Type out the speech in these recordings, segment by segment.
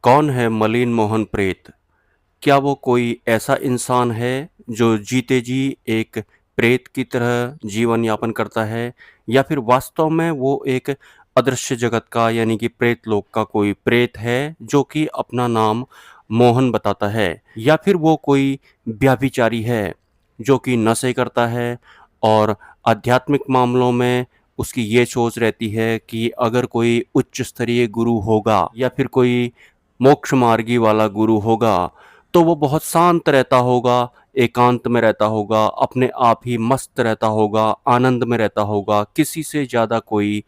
कौन है मलिन मोहन प्रेत? क्या वो कोई ऐसा इंसान है जो जीते जी एक प्रेत की तरह जीवन यापन करता है, या फिर वास्तव में वो एक अदृश्य जगत का यानी कि प्रेत लोक का कोई प्रेत है जो कि अपना नाम मोहन बताता है, या फिर वो कोई व्यभिचारी है जो कि नशे करता है और आध्यात्मिक मामलों में उसकी ये सोच रहती है कि अगर कोई उच्च स्तरीय गुरु होगा या फिर कोई मोक्ष मार्गी वाला गुरु होगा तो वो बहुत शांत रहता होगा, एकांत में रहता होगा, अपने आप ही मस्त रहता होगा, आनंद में रहता होगा, किसी से ज़्यादा कोई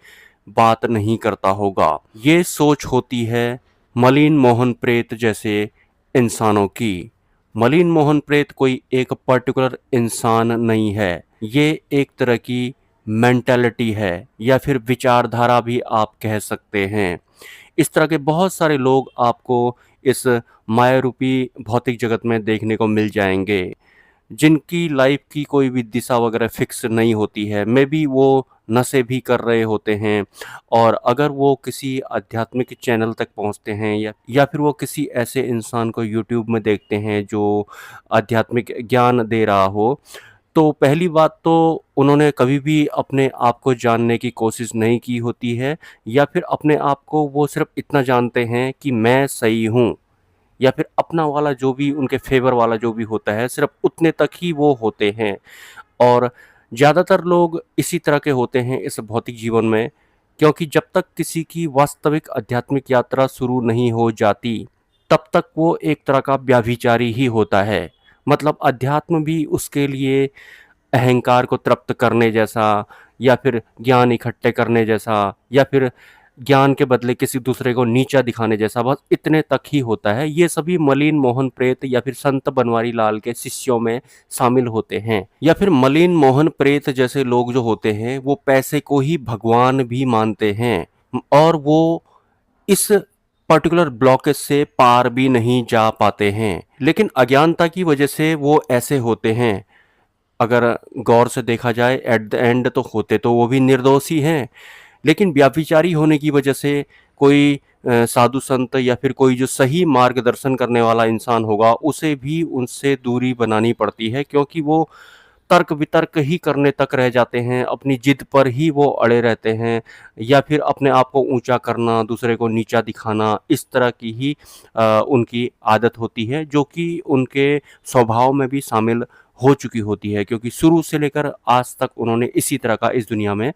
बात नहीं करता होगा। ये सोच होती है मलिन मोहन प्रेत जैसे इंसानों की। मलिन मोहन प्रेत कोई एक पर्टिकुलर इंसान नहीं है, ये एक तरह की मेंटालिटी है या फिर विचारधारा भी आप कह सकते हैं। इस तरह के बहुत सारे लोग आपको इस माया रूपी भौतिक जगत में देखने को मिल जाएंगे, जिनकी लाइफ की कोई भी दिशा वगैरह फिक्स नहीं होती है। मे बी वो नशे भी कर रहे होते हैं, और अगर वो किसी आध्यात्मिक चैनल तक पहुंचते हैं या फिर वो किसी ऐसे इंसान को यूट्यूब में देखते हैं जो आध्यात्मिक ज्ञान दे रहा हो, तो पहली बात तो उन्होंने कभी भी अपने आप को जानने की कोशिश नहीं की होती है, या फिर अपने आप को वो सिर्फ इतना जानते हैं कि मैं सही हूँ, या फिर अपना वाला जो भी उनके फेवर वाला जो भी होता है सिर्फ उतने तक ही वो होते हैं। और ज़्यादातर लोग इसी तरह के होते हैं इस भौतिक जीवन में, क्योंकि जब तक किसी की वास्तविक आध्यात्मिक यात्रा शुरू नहीं हो जाती तब तक वो एक तरह का व्यभिचारी ही होता है। मतलब अध्यात्म भी उसके लिए अहंकार को तृप्त करने जैसा, या फिर ज्ञान इकट्ठे करने जैसा, या फिर ज्ञान के बदले किसी दूसरे को नीचा दिखाने जैसा, बस इतने तक ही होता है। ये सभी मलिन मोहन प्रेत या फिर संत बनवारी लाल के शिष्यों में शामिल होते हैं। या फिर मलिन मोहन प्रेत जैसे लोग जो होते हैं वो पैसे को ही भगवान भी मानते हैं, और वो इस पर्टिकुलर ब्लॉकेज से पार भी नहीं जा पाते हैं, लेकिन अज्ञानता की वजह से वो ऐसे होते हैं। अगर गौर से देखा जाए एट द एंड तो होते तो वो भी निर्दोष ही हैं, लेकिन व्यभिचारी होने की वजह से कोई साधु संत या फिर कोई जो सही मार्गदर्शन करने वाला इंसान होगा उसे भी उनसे दूरी बनानी पड़ती है, क्योंकि वो तर्क वितर्क ही करने तक रह जाते हैं, अपनी जिद पर ही वो अड़े रहते हैं, या फिर अपने आप को ऊंचा करना, दूसरे को नीचा दिखाना, इस तरह की ही उनकी आदत होती है, जो कि उनके स्वभाव में भी शामिल हो चुकी होती है, क्योंकि शुरू से लेकर आज तक उन्होंने इसी तरह का इस दुनिया में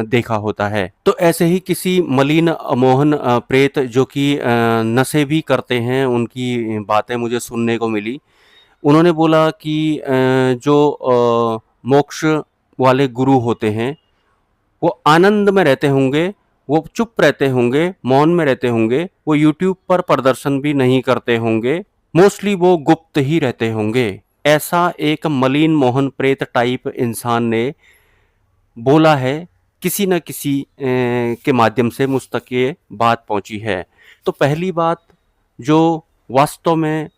देखा होता है। तो ऐसे ही किसी मलिन मोहन प्रेत जो कि नशे भी करते हैं, उनकी बातें मुझे सुनने को मिली। उन्होंने बोला कि जो मोक्ष वाले गुरु होते हैं वो आनंद में रहते होंगे, वो चुप रहते होंगे, मौन में रहते होंगे, वो यूट्यूब पर प्रदर्शन भी नहीं करते होंगे, मोस्टली वो गुप्त ही रहते होंगे। ऐसा एक मलिन मोहन प्रेत टाइप इंसान ने बोला है, किसी न किसी के माध्यम से मुझ तक ये बात पहुंची है। तो पहली बात, जो वास्तव में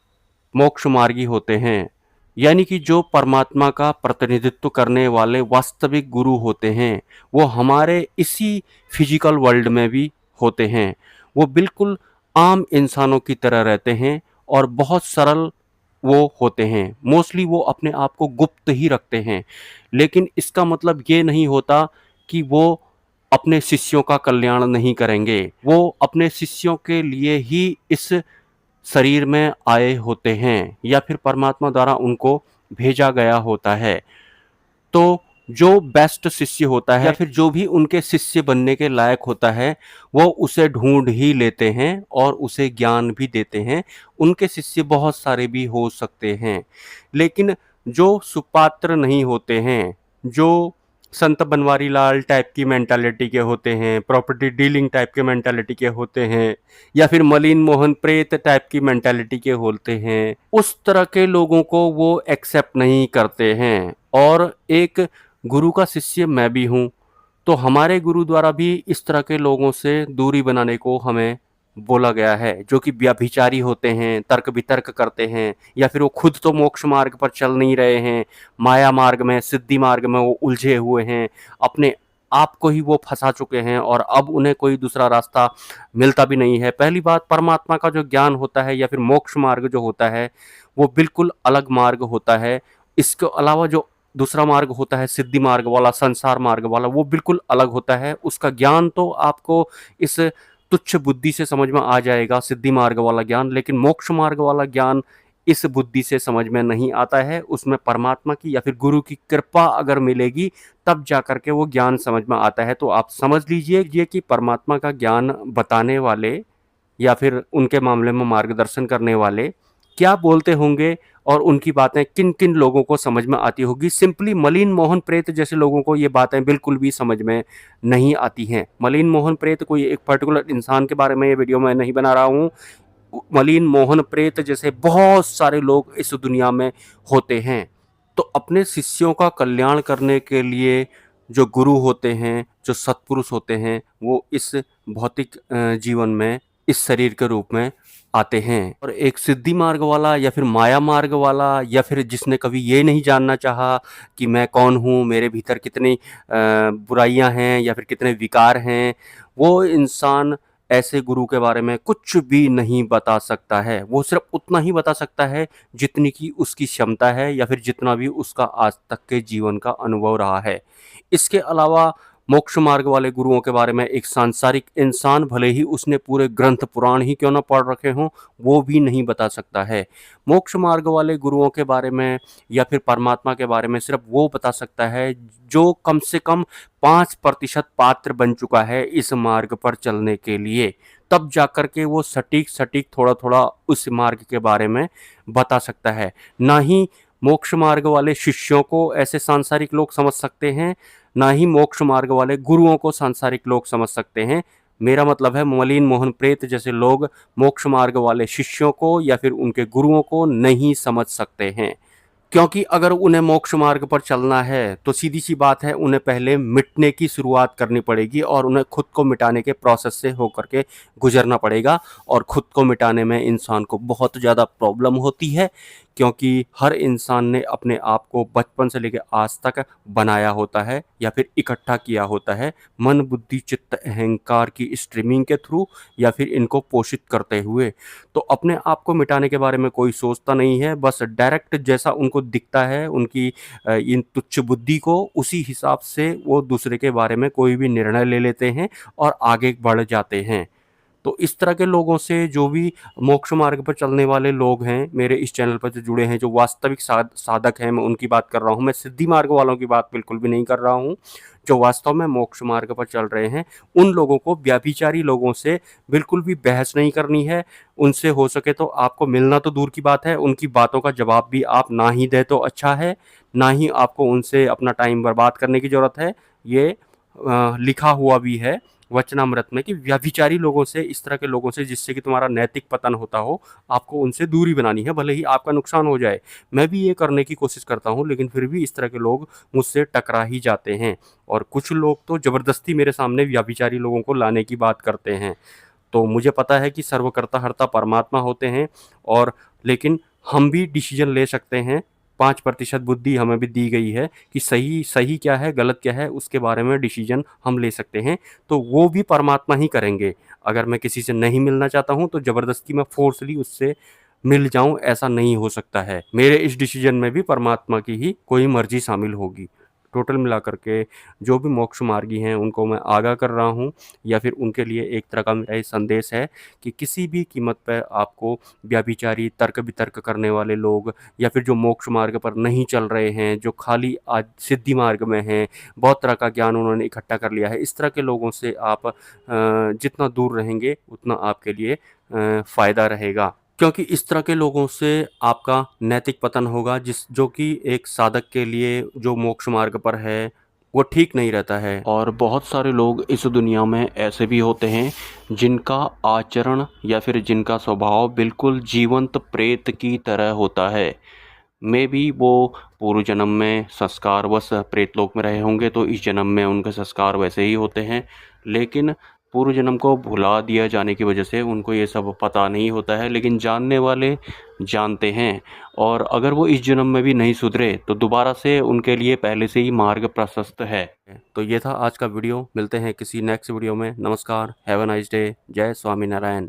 मोक्ष मार्गी होते हैं, यानी कि जो परमात्मा का प्रतिनिधित्व करने वाले वास्तविक गुरु होते हैं, वो हमारे इसी फिजिकल वर्ल्ड में भी होते हैं। वो बिल्कुल आम इंसानों की तरह रहते हैं और बहुत सरल वो होते हैं। मोस्टली वो अपने आप को गुप्त ही रखते हैं, लेकिन इसका मतलब ये नहीं होता कि वो अपने शिष्यों का कल्याण नहीं करेंगे। वो अपने शिष्यों के लिए ही इस शरीर में आए होते हैं, या फिर परमात्मा द्वारा उनको भेजा गया होता है। तो जो बेस्ट शिष्य होता है या फिर जो भी उनके शिष्य बनने के लायक होता है, वो उसे ढूंढ ही लेते हैं और उसे ज्ञान भी देते हैं। उनके शिष्य बहुत सारे भी हो सकते हैं, लेकिन जो सुपात्र नहीं होते हैं, जो संत बनवारी लाल टाइप की मेंटालिटी के होते हैं, प्रॉपर्टी डीलिंग टाइप के मेंटालिटी के होते हैं, या फिर मलिन मोहन प्रेत टाइप की मेंटालिटी के होते हैं, उस तरह के लोगों को वो एक्सेप्ट नहीं करते हैं। और एक गुरु का शिष्य मैं भी हूँ, तो हमारे गुरु द्वारा भी इस तरह के लोगों से दूरी बनाने को हमें बोला गया है, जो कि व्यभिचारी होते हैं, तर्क वितर्क करते हैं, या फिर वो खुद तो मोक्ष मार्ग पर चल नहीं रहे हैं, माया मार्ग में, सिद्धि मार्ग में वो उलझे हुए हैं, अपने आपको ही वो फँसा चुके हैं और अब उन्हें कोई दूसरा रास्ता मिलता भी नहीं है। पहली बात, परमात्मा का जो ज्ञान होता है या फिर मोक्ष मार्ग जो होता है, वो बिल्कुल अलग मार्ग होता है। इसके अलावा जो दूसरा मार्ग होता है सिद्धि मार्ग वाला, संसार मार्ग वाला, वो बिल्कुल अलग होता है। उसका ज्ञान तो आपको इस तुच्छ बुद्धि से समझ में आ जाएगा, सिद्धि मार्ग वाला ज्ञान, लेकिन मोक्ष मार्ग वाला ज्ञान इस बुद्धि से समझ में नहीं आता है। उसमें परमात्मा की या फिर गुरु की कृपा अगर मिलेगी तब जाकर के वो ज्ञान समझ में आता है। तो आप समझ लीजिए ये कि परमात्मा का ज्ञान बताने वाले या फिर उनके मामले में मार्गदर्शन करने वाले क्या बोलते होंगे और उनकी बातें किन-किन लोगों को समझ में आती होगी। सिंपली मलिन मोहन प्रेत जैसे लोगों को ये बातें बिल्कुल भी समझ में नहीं आती हैं। मलिन मोहन प्रेत कोई एक पर्टिकुलर इंसान के बारे में ये वीडियो मैं नहीं बना रहा हूँ। मलिन मोहन प्रेत जैसे बहुत सारे लोग इस दुनिया में होते हैं। तो अपने शिष्यों का कल्याण करने के लिए जो गुरु होते हैं, जो सत्पुरुष होते हैं, वो इस भौतिक जीवन में इस शरीर के रूप में आते हैं। और एक सिद्धि मार्ग वाला या फिर माया मार्ग वाला या फिर जिसने कभी ये नहीं जानना चाहा कि मैं कौन हूँ, मेरे भीतर कितनी बुराइयाँ हैं या फिर कितने विकार हैं, वो इंसान ऐसे गुरु के बारे में कुछ भी नहीं बता सकता है। वो सिर्फ़ उतना ही बता सकता है जितनी की उसकी क्षमता है या फिर जितना भी उसका आज तक के जीवन का अनुभव रहा है। इसके अलावा मोक्ष मार्ग वाले गुरुओं के बारे में एक सांसारिक इंसान भले ही उसने पूरे ग्रंथ पुराण ही क्यों ना पढ़ रखे हों, वो भी नहीं बता सकता है। मोक्ष मार्ग वाले गुरुओं के बारे में या फिर परमात्मा के बारे में सिर्फ़ वो बता सकता है जो कम से कम 5% पात्र बन चुका है इस मार्ग पर चलने के लिए। तब जाकर के वो सटीक-सटीक थोड़ा-थोड़ा उस मार्ग के बारे में बता सकता है। ना ही मोक्ष मार्ग वाले शिष्यों को ऐसे सांसारिक लोग समझ सकते हैं, ना ही मोक्ष मार्ग वाले गुरुओं को सांसारिक लोग समझ सकते हैं। मेरा मतलब है मलिन मोहन प्रेत जैसे लोग मोक्ष मार्ग वाले शिष्यों को या फिर उनके गुरुओं को नहीं समझ सकते हैं। क्योंकि अगर उन्हें मोक्ष मार्ग पर चलना है तो सीधी-सी बात है, उन्हें पहले मिटने की शुरुआत करनी पड़ेगी और उन्हें खुद को मिटाने के प्रोसेस से होकर के गुज़रना पड़ेगा। और खुद को मिटाने में इंसान को बहुत ज़्यादा प्रॉब्लम होती है, क्योंकि हर इंसान ने अपने आप को बचपन से लेके आज तक बनाया होता है या फिर इकट्ठा किया होता है, मन, बुद्धि, चित्त, अहंकार की स्ट्रीमिंग के थ्रू या फिर इनको पोषित करते हुए। तो अपने आप को मिटाने के बारे में कोई सोचता नहीं है, बस डायरेक्ट जैसा उनको दिखता है उनकी इन तुच्छ बुद्धि को, उसी हिसाब से वो दूसरे के बारे में कोई भी निर्णय ले लेते हैं और आगे बढ़ जाते हैं। तो इस तरह के लोगों से जो भी मोक्ष मार्ग पर चलने वाले लोग हैं, मेरे इस चैनल पर जो जुड़े हैं, जो वास्तविक साधक हैं, मैं उनकी बात कर रहा हूँ। मैं सिद्धि मार्ग वालों की बात बिल्कुल भी नहीं कर रहा हूँ। जो वास्तव में मोक्ष मार्ग पर चल रहे हैं, उन लोगों को, व्यभिचारी लोगों से बिल्कुल भी बहस नहीं करनी है। उनसे हो सके तो आपको मिलना तो दूर की बात है, उनकी बातों का जवाब भी आप ना ही दें तो अच्छा है। ना ही आपको उनसे अपना टाइम बर्बाद करने की ज़रूरत है। ये लिखा हुआ भी है वचनामृत में कि व्यभिचारी लोगों से, इस तरह के लोगों से जिससे कि तुम्हारा नैतिक पतन होता हो, आपको उनसे दूरी बनानी है, भले ही आपका नुकसान हो जाए। मैं भी ये करने की कोशिश करता हूँ, लेकिन फिर भी इस तरह के लोग मुझसे टकरा ही जाते हैं। और कुछ लोग तो ज़बरदस्ती मेरे सामने व्यभिचारी लोगों को लाने की बात करते हैं। तो मुझे पता है कि सर्वकर्ता हर्ता परमात्मा होते हैं, और लेकिन हम भी डिसीजन ले सकते हैं। 5% बुद्धि हमें भी दी गई है कि सही सही क्या है, गलत क्या है, उसके बारे में डिसीजन हम ले सकते हैं। तो वो भी परमात्मा ही करेंगे। अगर मैं किसी से नहीं मिलना चाहता हूँ तो ज़बरदस्ती मैं फ़ोर्सली उससे मिल जाऊँ, ऐसा नहीं हो सकता है। मेरे इस डिसीजन में भी परमात्मा की ही कोई मर्ज़ी शामिल होगी। टोटल मिलाकर के जो भी मोक्ष मार्गी हैं उनको मैं आगाह कर रहा हूँ, या फिर उनके लिए एक तरह का मेरा ये संदेश है कि किसी भी कीमत पर आपको व्यभिचारी, तर्क-वितर्क करने वाले लोग, या फिर जो मोक्ष मार्ग पर नहीं चल रहे हैं, जो खाली आज सिद्धि मार्ग में हैं, बहुत तरह का ज्ञान उन्होंने इकट्ठा कर लिया है, इस तरह के लोगों से आप जितना दूर रहेंगे उतना आपके लिए फ़ायदा रहेगा। क्योंकि इस तरह के लोगों से आपका नैतिक पतन होगा, जो कि एक साधक के लिए जो मोक्ष मार्ग पर है, वो ठीक नहीं रहता है। और बहुत सारे लोग इस दुनिया में ऐसे भी होते हैं जिनका आचरण या फिर जिनका स्वभाव बिल्कुल जीवंत प्रेत की तरह होता है। मे बी वो पूर्व जन्म में संस्कारवश प्रेतलोक में रहे होंगे, तो इस जन्म में उनके संस्कार वैसे ही होते हैं। लेकिन पूर्व जन्म को भुला दिया जाने की वजह से उनको ये सब पता नहीं होता है, लेकिन जानने वाले जानते हैं। और अगर वो इस जन्म में भी नहीं सुधरे तो दोबारा से उनके लिए पहले से ही मार्ग प्रशस्त है। तो ये था आज का वीडियो। मिलते हैं किसी नेक्स्ट वीडियो में। नमस्कार, हैव अ नाइस डे। जय स्वामीनारायण।